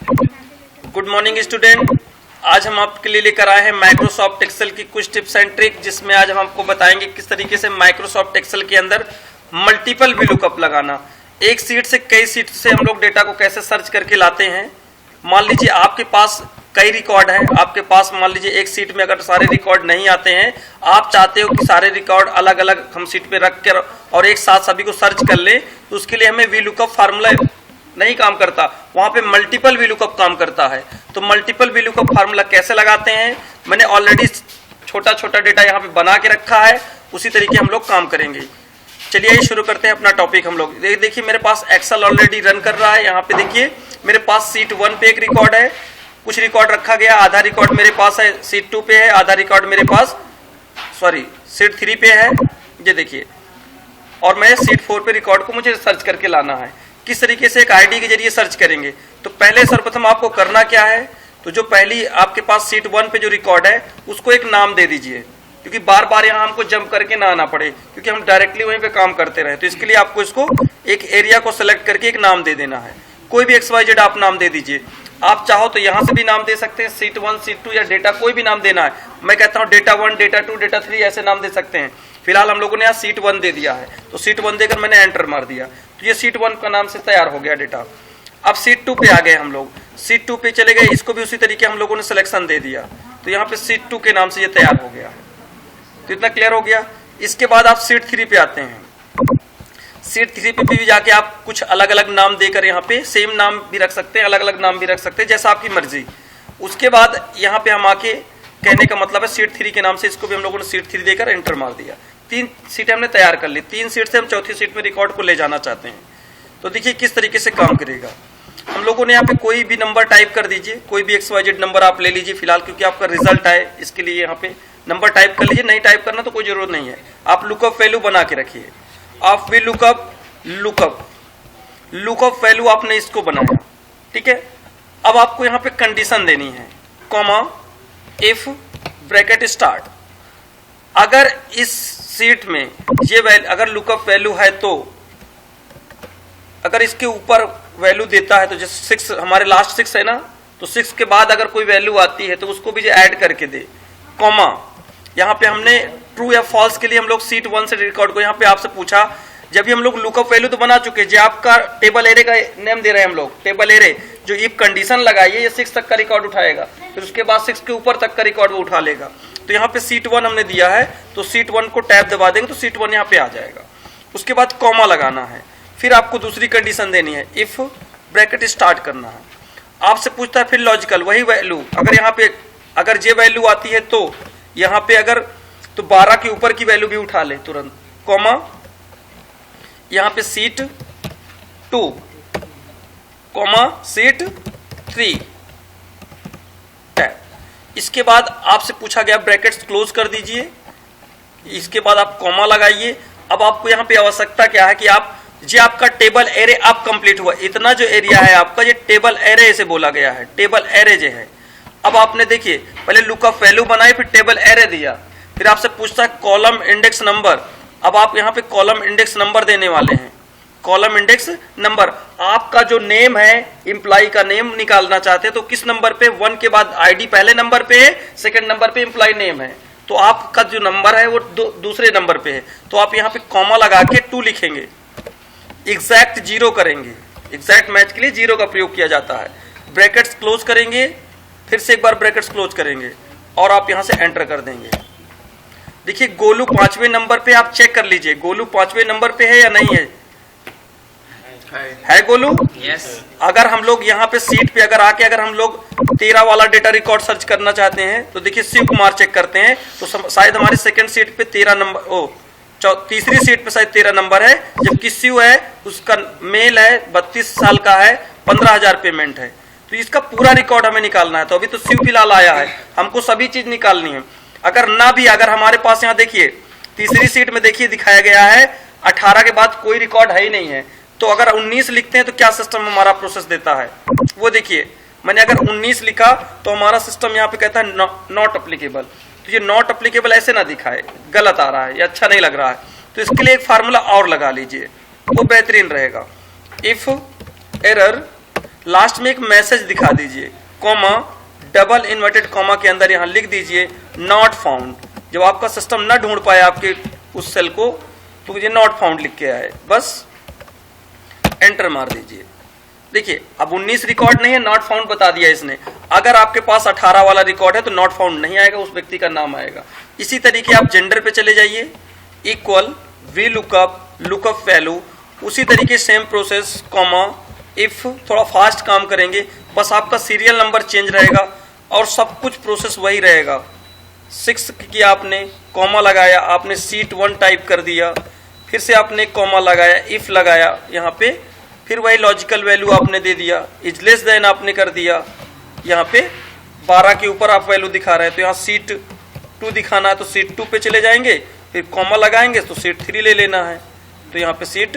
Good morning student. आज हम आपके लिए लेकर आए हैं माइक्रोसॉफ्ट एक्सेल की कुछ टिप्स एंड ट्रिक, जिसमें आज हम आपको बताएंगे किस तरीके से माइक्रोसॉफ्ट एक्सेल के अंदर मल्टीपल VLOOKUP लगाना। एक सीट से कई सीट से हम लोग डेटा को कैसे सर्च करके लाते हैं। मान लीजिए आपके पास कई रिकॉर्ड हैं, आपके पास मान लीजिए एक सीट में अगर सारे रिकॉर्ड नहीं आते हैं, आप चाहते हो कि सारे रिकॉर्ड अलग अलग हम सीट पे रख कर और एक साथ सभी को सर्च कर लें, तो उसके लिए हमें VLOOKUP फार्मूला नहीं काम करता, वहां पे मल्टीपल VLOOKUP काम करता है। तो मल्टीपल VLOOKUP फार्मूला कैसे लगाते हैं, मैंने ऑलरेडी छोटा छोटा डेटा यहाँ पे बना के रखा है, उसी तरीके हम लोग काम करेंगे। चलिए शुरू करते हैं अपना टॉपिक। हम लोग देखिए मेरे पास एक्सेल ऑलरेडी रन कर रहा है। यहाँ पे देखिए मेरे पास सीट 1 पे एक रिकॉर्ड है, कुछ रिकॉर्ड रखा गया, आधा रिकॉर्ड मेरे पास है सीट 2 पे है, आधा रिकॉर्ड मेरे पास सीट 3 पे है, ये देखिए। और मैं सीट 4 पे रिकॉर्ड को मुझे सर्च करके लाना है। किस तरीके से एक आईडी के जरिए सर्च करेंगे, तो पहले सर्वप्रथम आपको करना क्या है, तो जो पहली आपके पास सीट 1 पे जो रिकॉर्ड है उसको एक नाम दे दीजिए, क्योंकि बार बार यहाँ हमको जंप करके ना आना पड़े, क्योंकि हम डायरेक्टली वहीं पे काम करते रहे। तो इसके लिए आपको इसको एक एरिया को सिलेक्ट करके एक नाम दे देना है। कोई भी XYZ आप नाम दे दीजिए। आप चाहो तो यहाँ से भी नाम दे सकते हैं, सीट 1, सीट 2 या डेटा कोई भी नाम देना है। मैं कहता हूँ डेटा 1, डेटा 2, डेटा 3 ऐसे नाम दे सकते हैं। फिलहाल हम लोगों ने यहाँ सीट 1 दे दिया है, तो सीट 1 देकर मैंने एंटर मार दिया, तो ये सीट 1 का नाम से तैयार हो गया डेटा। अब सीट 2 पे आ गए हम लोग, सीट 2 पे चले गए, इसको भी उसी तरीके हम लोगों ने सिलेक्शन दे दिया, तो यहाँ पे सीट 2 के नाम से ये तैयार हो गया। तो इतना क्लियर हो गया। इसके बाद आप सीट 3 पे आते हैं। सीट 3 पे भी जाके आप कुछ अलग अलग नाम देकर यहाँ पे सेम नाम भी रख सकते हैं, अलग अलग नाम भी रख सकते हैं, जैसा आपकी मर्जी। उसके बाद यहाँ पे हम आके कहने का मतलब है सीट 3 के नाम से इसको भी हम लोगों ने सीट 3 देकर एंटर मार दिया। 3 सीटें हमने तैयार कर ली। 3 सीट से हम चौथी सीट में रिकॉर्ड को ले जाना चाहते हैं, तो देखिए किस तरीके से काम करेगा। हम लोगों ने यहाँ पे कोई भी नंबर टाइप कर दीजिए, कोई भी XYZ नंबर आप ले लीजिए फिलहाल, क्योंकि आपका रिजल्ट आए इसके लिए यहाँ पे नंबर टाइप कर लीजिए। नहीं टाइप करना तो कोई जरूरत नहीं है, आप लुकअप वैल्यू बना के रखिए। आप भी लुकअप वैल्यू आपने इसको बनाया, ठीक है। अब आपको यहाँ पे कंडीशन देनी है, कॉमा इफ ब्रैकेट स्टार्ट। अगर इस सीट में ये अगर लुकअप वैल्यू है, तो अगर इसके ऊपर वैल्यू देता है, तो जैसे 6 हमारे लास्ट 6 है ना, तो 6 के बाद अगर कोई वैल्यू आती है तो उसको भी ऐड करके दे, कॉमा। यहाँ पे हमने ट्रू या फॉल्स के लिए हम लोग सीट 1 से रिकॉर्ड को यहाँ पे आपसे पूछा, जब भी हम लोग लुकअप वैल्यू तो बना चुके, जो आपका टेबल एरे का नेम दे रहे हैं हम लोग, टेबल एरे, जो इफ कंडीशन लगाइए ये 6 तक का रिकॉर्ड उठाएगा, फिर उसके बाद 6 के ऊपर तक का रिकॉर्ड वो उठा लेगा। तो यहाँ पे सीट 1 हमने दिया है, तो सीट 1 को टैब दबा देंगे तो सीट 1 यहाँ पे आ जाएगा। उसके बाद कॉमा लगाना है, फिर आपको दूसरी कंडीशन देनी है, इफ ब्रैकेट स्टार्ट करना है। आपसे पूछता है फिर लॉजिकल वही वैल्यू, अगर यहाँ पे अगर ये वैल्यू आती है तो यहाँ पे अगर तो 12 के ऊपर की वैल्यू भी उठा ले तुरंत, कॉमा। यहाँ पे सीट 2, कॉमा सीट 3 टैब। इसके बाद आपसे पूछा गया ब्रैकेट्स क्लोज कर दीजिए, इसके बाद आप कॉमा लगाइए। अब आपको यहाँ पे आवश्यकता क्या है कि आप जो आपका टेबल एरे अब कंप्लीट हुआ, इतना जो एरिया है आपका, ये टेबल एरे से बोला गया है, टेबल एरे जो है। अब आपने देखिए पहले लुकअप वैल्यू बनाई, फिर टेबल एरे दिया, फिर आपसे पूछता है कॉलम इंडेक्स नंबर। अब आप यहाँ पे कॉलम इंडेक्स नंबर देने वाले हैं, कॉलम इंडेक्स नंबर। आपका जो नेम है, एम्प्लॉय का नेम निकालना चाहते हैं, तो किस नंबर पे, 1 के बाद आईडी पहले नंबर पे है, सेकंड नंबर पे एम्प्लॉय नेम है, तो आपका जो नंबर है वो दूसरे नंबर पे है, तो आप यहाँ पे कॉमा लगा के 2 लिखेंगे, एग्जैक्ट 0 करेंगे, एग्जैक्ट मैच के लिए 0 का प्रयोग किया जाता है। ब्रैकेट्स क्लोज करेंगे, फिर से एक बार ब्रैकेट्स क्लोज करेंगे और आप यहां से एंटर कर देंगे। देखिए गोलू 5वें नंबर पे, आप चेक कर लीजिए गोलू 5वें नंबर पे है या नहीं है गोलू? यस। अगर हम लोग यहाँ पे सीट पे अगर आके अगर हम लोग 13 वाला डेटा रिकॉर्ड सर्च करना चाहते हैं, तो देखिए शिव कुमार चेक करते हैं, तो शायद हमारे सेकंड सीट पे 13 नंबर, तीसरी सीट पे शायद 13 नंबर है, जबकि शिव है उसका मेल है, 32 साल का है, 15,000 पेमेंट है। तो इसका पूरा रिकॉर्ड हमें निकालना है। तो अभी तो शिव फिलहाल आया है, हमको सभी चीज निकालनी है। अगर ना भी, अगर हमारे पास यहाँ देखिए तीसरी सीट में देखिए दिखाया गया है 18 के बाद कोई रिकॉर्ड है ही नहीं है, तो अगर 19 लिखते हैं तो क्या सिस्टम हमारा प्रोसेस देता है वो देखिए। मैंने अगर 19 लिखा तो हमारा सिस्टम यहाँ पे कहता है नॉट अप्लीकेबल। तो ये नॉट अप्लीकेबल ऐसे ना दिखाए, गलत आ रहा है या अच्छा नहीं लग रहा है, तो इसके लिए एक फार्मूला और लगा लीजिए, वो बेहतरीन रहेगा। इफ एरर लास्ट में एक मैसेज दिखा दीजिए, कॉमा डबल इन्वर्टेड कॉमा के अंदर यहाँ लिख दीजिए नॉट फाउंड। जब आपका सिस्टम न ढूंढ पाए आपके उस सेल को तो ये नॉट फाउंड लिख के आए, बस एंटर मार दीजिए। देखिए अब 19 रिकॉर्ड नहीं है, नॉट फाउंड बता दिया इसने। अगर आपके पास 18 वाला रिकॉर्ड है तो नॉट फाउंड नहीं आएगा, उस व्यक्ति का नाम आएगा। इसी तरीके आप जेंडर पे चले जाइए, इक्वल वी लुकअप वैल्यू, उसी तरीके सेम प्रोसेस, कॉमा इफ, थोड़ा फास्ट काम करेंगे, बस आपका सीरियल नंबर चेंज रहेगा और सब कुछ प्रोसेस वही रहेगा। 6 किया आपने, कॉमा लगाया, आपने सीट 1 टाइप कर दिया, फिर से आपने कॉमा लगाया, इफ लगाया यहाँ पे, फिर वही लॉजिकल वैल्यू आपने दे दिया, इज लेस देन आपने कर दिया, यहाँ पे 12 के ऊपर आप वैल्यू दिखा रहे हैं तो यहाँ सीट 2 दिखाना है तो सीट 2 पे चले जाएंगे, फिर कॉमा लगाएंगे तो सीट 3 ले लेना है तो यहाँ पे सीट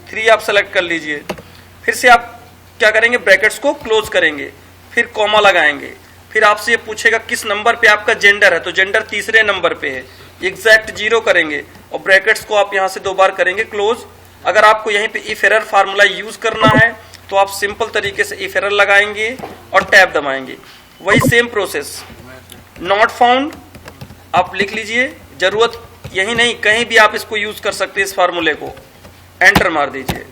3 आप सेलेक्ट कर लीजिए। फिर से आप क्या करेंगे, ब्रैकेट्स को क्लोज करेंगे, फिर कॉमा लगाएंगे, फिर आपसे ये पूछेगा किस नंबर पे आपका जेंडर है, तो जेंडर तीसरे नंबर पे है, एग्जैक्ट 0 करेंगे और ब्रैकेट्स को आप यहाँ से 2 बार करेंगे क्लोज। अगर आपको यहीं पे इफ एरर फार्मूला यूज करना है तो आप सिंपल तरीके से इफ एरर लगाएंगे और टैब दबाएंगे, वही सेम प्रोसेस। नॉट फाउंड आप लिख लीजिए, जरूरत यही नहीं कहीं भी आप इसको यूज कर सकते हैं इस फार्मूले को, एंटर मार दीजिए।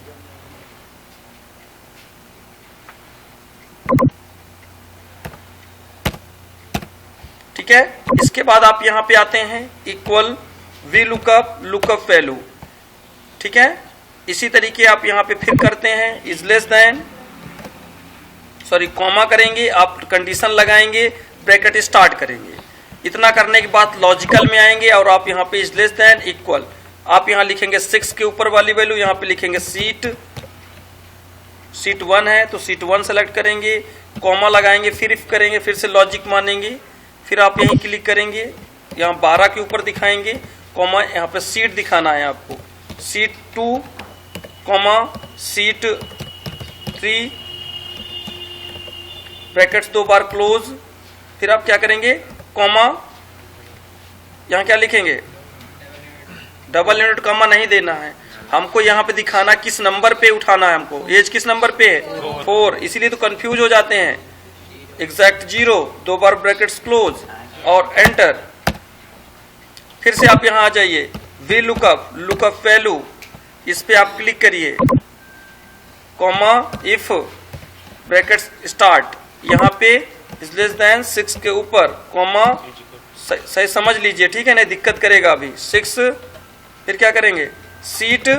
ठीक है, इसके बाद आप यहां पे आते हैं इक्वल वी लुकअप वैल्यू। ठीक है, इसी तरीके आप यहां पे फिर करते हैं is less than, sorry comma करेंगे, आप कंडीशन लगाएंगे, ब्रैकेट स्टार्ट करेंगे। इतना करने के बाद लॉजिकल में आएंगे और आप यहाँ पे इज लेस देन इक्वल, आप यहाँ लिखेंगे 6 के ऊपर वाली वैल्यू, यहाँ पे लिखेंगे सीट 1 है तो सीट 1 सेलेक्ट करेंगे, कॉमा लगाएंगे, फिर इफ करेंगे, फिर से लॉजिक मानेंगे, फिर आप यहीं क्लिक करेंगे, यहाँ 12 के ऊपर दिखाएंगे, कॉमा यहाँ पे सीट दिखाना है आपको, सीट 2 कॉमा सीट 3, ब्रैकेट्स 2 बार क्लोज, फिर आप क्या करेंगे, कॉमा यहाँ क्या लिखेंगे, डबल इनवर्ट कॉमा नहीं देना है हमको, यहाँ पे दिखाना किस नंबर पे उठाना है हमको, एज किस नंबर पे है 4, इसीलिए तो कंफ्यूज हो जाते हैं। एग्जैक्ट 0, 2 बार ब्रैकेट्स क्लोज और एंटर। फिर से आप यहाँ आ जाइए, वी लुकअप वैल्यू, इस पे आप क्लिक करिए, कॉमा इफ ब्रैकेट्स स्टार्ट, यहाँ पे इज लेस देन 6 के ऊपर कॉमा, सही समझ लीजिए, ठीक है, नहीं दिक्कत करेगा अभी, 6, फिर क्या करेंगे, सीट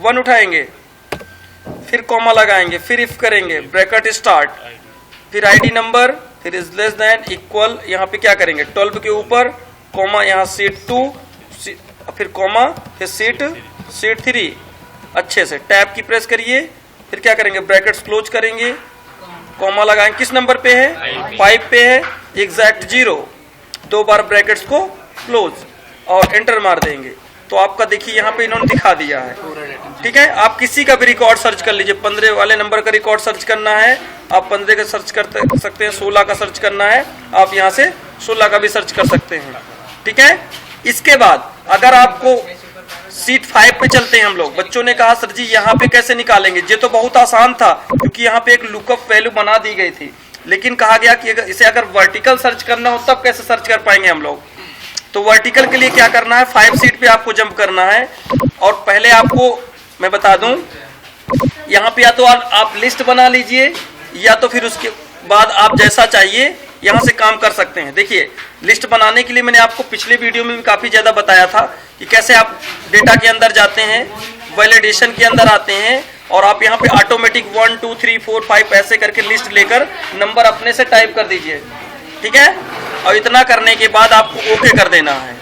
1 उठाएंगे, फिर कॉमा लगाएंगे, फिर इफ करेंगे, ब्रैकेट स्टार्ट, फिर आईडी नंबर, फिर इज लेस देन इक्वल, यहाँ पे क्या करेंगे 12 के ऊपर कॉमा, यहाँ सीट 2, फिर कॉमा, फिर सीट 3, अच्छे से टैब की प्रेस करिए, फिर क्या करेंगे, ब्रैकेट्स क्लोज करेंगे, कॉमा लगाएंगे, किस नंबर पे है 5 पे है, एग्जैक्ट 0, 2 बार ब्रैकेट्स को क्लोज और एंटर मार देंगे तो आपका देखिए यहाँ पे इन्होंने दिखा दिया है। ठीक है, आप किसी का भी रिकॉर्ड सर्च कर लीजिए, 15 वाले नंबर का रिकॉर्ड सर्च करना है आप 15 का सर्च कर सकते हैं, 16 का सर्च करना है आप यहाँ से 16 का भी सर्च कर सकते हैं। ठीक है, इसके बाद अगर आपको सीट 5 पे चलते हैं हम लोग, बच्चों ने कहा सर जी यहाँ पे कैसे निकालेंगे, ये तो बहुत आसान था क्योंकि यहाँ पे एक लुकअप वैल्यू बना दी गई थी, लेकिन कहा गया कि इसे अगर वर्टिकल सर्च करना हो तब कैसे सर्च कर पाएंगे हम लोग। तो वर्टिकल के लिए क्या करना है, 5 सीट पे आपको जंप करना है और पहले आपको मैं बता दूं, यहाँ पे या तो आप लिस्ट बना लीजिए या तो फिर उसके बाद आप जैसा चाहिए यहाँ से काम कर सकते हैं। देखिए लिस्ट बनाने के लिए मैंने आपको पिछले वीडियो में भी काफी ज्यादा बताया था कि कैसे आप डेटा के अंदर जाते हैं, वैलिडेशन के अंदर आते हैं और आप यहाँ पे ऑटोमेटिक 1 2 3 4 5 ऐसे करके लिस्ट लेकर नंबर अपने से टाइप कर दीजिए। ठीक है, और इतना करने के बाद आपको ओके कर देना है।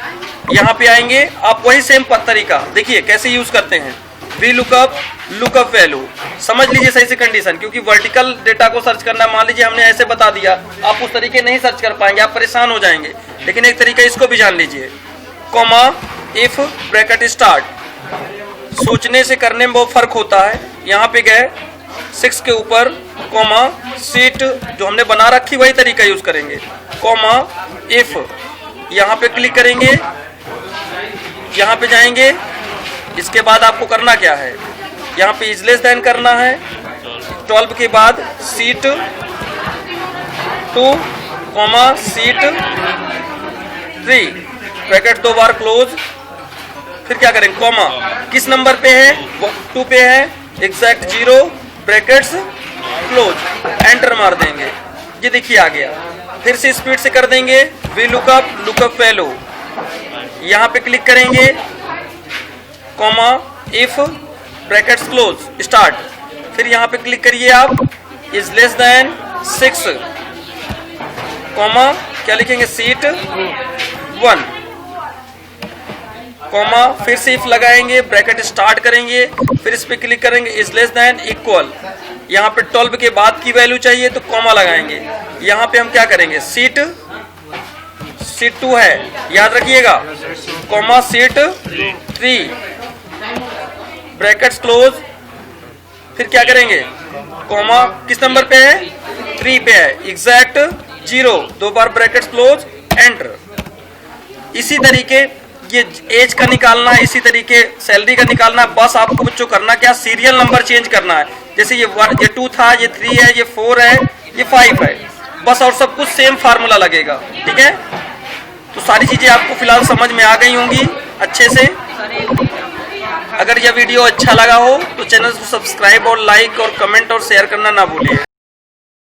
यहाँ पे आएंगे आप वही सेम तरीका देखिए कैसे यूज करते हैं, वी लुकअप वैल्यू, समझ लीजिए सही से कंडीशन, क्योंकि वर्टिकल डेटा को सर्च करना, मान लीजिए हमने ऐसे बता दिया, आप उस तरीके नहीं सर्च कर पाएंगे, आप परेशान हो जाएंगे, लेकिन एक तरीका इसको भी जान लीजिए, कॉमा इफ ब्रैकेट स्टार्ट, सोचने से करने में बहुत फर्क होता है। यहाँ पे गए 6 के ऊपर कॉमा सीट जो हमने बना रखी वही तरीका यूज करेंगे, कॉमा इफ, यहाँ पे क्लिक करेंगे, यहाँ पे जाएंगे, इसके बाद आपको करना क्या है, यहाँ पे इज लेस देन करना है, 12 के बाद सीट 2 कॉमा सीट 3 ब्रैकेट 2 बार क्लोज, फिर क्या करेंगे कॉमा, किस नंबर पे है 2 पे है, एग्जैक्ट 0 ब्रैकेट्स क्लोज, एंटर मार देंगे। ये देखिए आ गया। फिर से स्पीड से कर देंगे वी लुकअप वैल्यू, यहाँ पे क्लिक करेंगे comma if brackets close start, फिर यहाँ पे क्लिक करिए आप इज लेस देन 6 कॉमा क्या लिखेंगे सीट 1 कॉमा, फिर से इफ लगाएंगे ब्रैकेट स्टार्ट करेंगे, फिर इस पे क्लिक करेंगे इज लेस देन इक्वल, यहाँ पे 12 के बाद की वैल्यू चाहिए तो कॉमा लगाएंगे, यहाँ पे हम क्या करेंगे सीट 2 है याद रखिएगा कॉमा सीट 3 ब्रैकेट्स क्लोज, फिर क्या करेंगे कॉमा किस नंबर पे है 3 पे है, एग्जैक्ट 0 2 बार ब्रैकेट्स क्लोज, एंटर। इसी तरीके ये एज का निकालना है, इसी तरीके सैलरी का निकालना है। बस आपको बच्चों करना क्या, सीरियल नंबर चेंज करना है। जैसे ये 2 था, ये 3 है, ये 4 है, ये 5 है, बस और सब कुछ सेम फार्मूला लगेगा। ठीक है, तो सारी चीजें आपको फिलहाल समझ में आ गई होंगी अच्छे से। अगर यह वीडियो अच्छा लगा हो तो चैनल को सब्सक्राइब और लाइक और कमेंट और शेयर करना ना भूलिए।